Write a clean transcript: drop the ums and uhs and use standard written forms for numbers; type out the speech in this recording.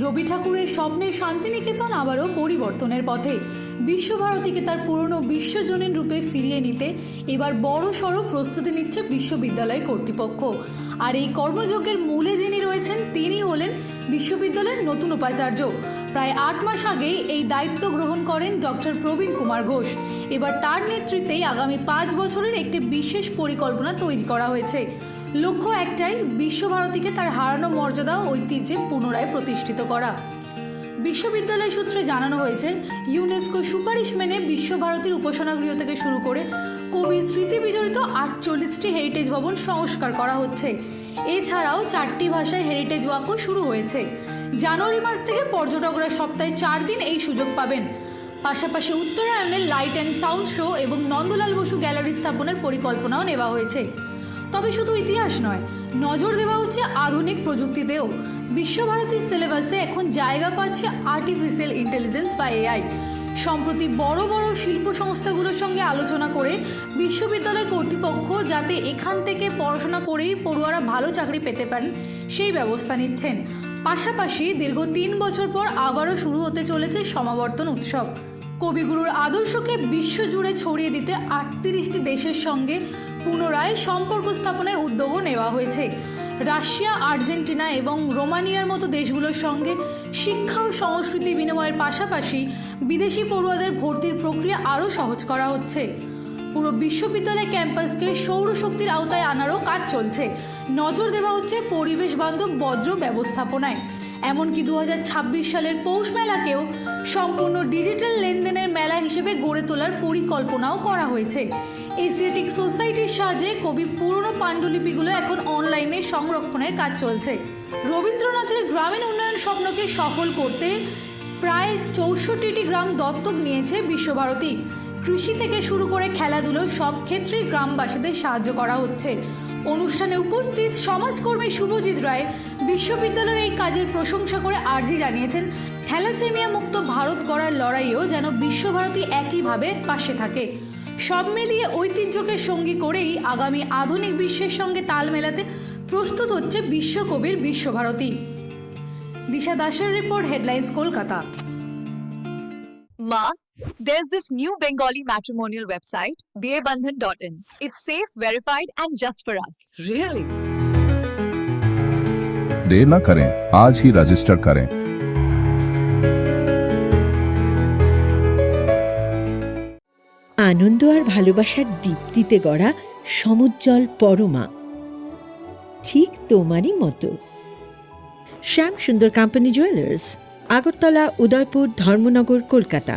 রবি ঠাকুরের স্বপ্নের শান্তিনিকেতন আবারও পরিবর্তনের পথে। বিশ্বভারতীকে তার পুরনো বিশ্বজনীন রূপে ফিরিয়ে নিতে এবার বড় সড়ো প্রস্তুতি নিচ্ছে বিশ্ববিদ্যালয় কর্তৃপক্ষ। আর এই কর্মযজ্ঞের মূলে যিনি রয়েছেন তিনি হলেন বিশ্ববিদ্যালয়ের নতুন উপাচার্য। প্রায় 8 মাস আগেই এই দায়িত্ব গ্রহণ করেন ডক্টর প্রবীণ কুমার ঘোষ। এবার তার নেতৃত্বেই আগামী 5 বছরের একটি বিশেষ পরিকল্পনা তৈরি করা হয়েছে। লক্ষ্য একটাই, বিশ্বভারতীকে তার হারানো মর্যাদা ও ঐতিহ্যে পুনরায় প্রতিষ্ঠিত করা। বিশ্ববিদ্যালয় সূত্রে জানানো হয়েছে, ইউনেস্কো সুপারিশ মেনে বিশ্বভারতীর উপাসনাগৃহ থেকে শুরু করে কবির স্মৃতি বিজড়িত 48টি হেরিটেজ ভবন সংস্কার করা হচ্ছে। এছাড়াও 4টি ভাষায় হেরিটেজ ওয়াকও শুরু হয়েছে। জানুয়ারি মাস থেকে পর্যটকরা সপ্তাহে 4 দিন এই সুযোগ পাবেন। পাশাপাশি উত্তরায়ণে লাইট অ্যান্ড সাউন্ড শো এবং নন্দলাল বসু গ্যালারি স্থাপনের পরিকল্পনাও নেওয়া হয়েছে। তবে শুধু ইতিহাস নয়, নজর দেওয়া হচ্ছে আধুনিক প্রযুক্তিতেও। বিশ্বভারতীর সিলেবাসে এখন জায়গা পাচ্ছে আর্টিফিশিয়াল ইন্টেলিজেন্স বা এআই। সম্প্রতি বড় বড় শিল্প সংস্থাগুলোর সঙ্গে আলোচনা করে বিশ্ববিদ্যালয় কর্তৃপক্ষ যাতে এখান থেকে পড়াশোনা করেই পড়ুয়ারা ভালো চাকরি পেতে পারেন সেই ব্যবস্থা নিচ্ছেন। পাশাপাশি দীর্ঘ 3 বছর পর আবারও শুরু হতে চলেছে সমাবর্তন উৎসব। কবিগুরুর আদর্শকে বিশ্বজুড়ে ছড়িয়ে দিতে 38টি দেশের সঙ্গে পুনরায় সম্পর্ক স্থাপনের উদ্যোগও নেওয়া হয়েছে। রাশিয়া, আর্জেন্টিনা এবং রোমানিয়ার মতো দেশগুলোর সঙ্গে শিক্ষা ও সংস্কৃতি বিনিময়ের পাশাপাশি বিদেশি পড়ুয়াদের ভর্তির প্রক্রিয়া আরও সহজ করা হচ্ছে। পুরো বিশ্ববিদ্যালয় ক্যাম্পাসকে সৌরশক্তির আওতায় আনারও কাজ চলছে। নজর দেওয়া হচ্ছে পরিবেশ বান্ধব বজ্র ব্যবস্থাপনায়। এমনকি 2026 সালের পৌষ মেলাকেও সম্পূর্ণ ডিজিটাল লেনদেনের মেলা হিসেবে গড়ে তোলার পরিকল্পনাও করা হয়েছে। এশিয়াটিক সোসাইটির সাহায্যে কবি পুরনো পাণ্ডুলিপিগুলো এখন অনলাইনে সংরক্ষণের কাজ চলছে। রবীন্দ্রনাথের গ্রামীণ উন্নয়ন স্বপ্নকে সফল করতে প্রায় 64টি গ্রাম দত্তক নিয়েছে বিশ্বভারতী। কৃষি থেকে শুরু করে খেলাধুলো সব ক্ষেত্রেই গ্রামবাসীদের সাহায্য করা হচ্ছে। অনুষ্ঠানে উপস্থিত সমাজকর্মী শুভজিৎ রায় বিশ্ববিদ্যালয়ের এই কাজের প্রশংসা করে আর্জি জানিয়েছেন, থ্যালাসেমিয়া মুক্ত ভারত গড়ার লড়াইয়েও যেন বিশ্বভারতী একইভাবে পাশে থাকে। সব মিলিয়ে ঐতিহ্যকে সঙ্গী করেই আগামী আধুনিক বিশ্বের সঙ্গে তাল মেলাতে প্রস্তুত হচ্ছে বিশ্বকবির বিশ্বভারতী। দিশা দাসের report, headlines, Kolkata. Ma, there's this new Bengali matrimonial website, BABandhan.in. It's safe, verified, and just for us. Really? देर न करें, आज ही रजिस्टर करें। আনন্দ আর ভালোবাসার দীপ্তিতে গড়া সমুজ্জ্বল পরমা, ঠিক তোমারই মতো। শ্যাম সুন্দর কোম্পানি জুয়েলার্স, আগরতলা, উদয়পুর, ধর্মনগর, কলকাতা।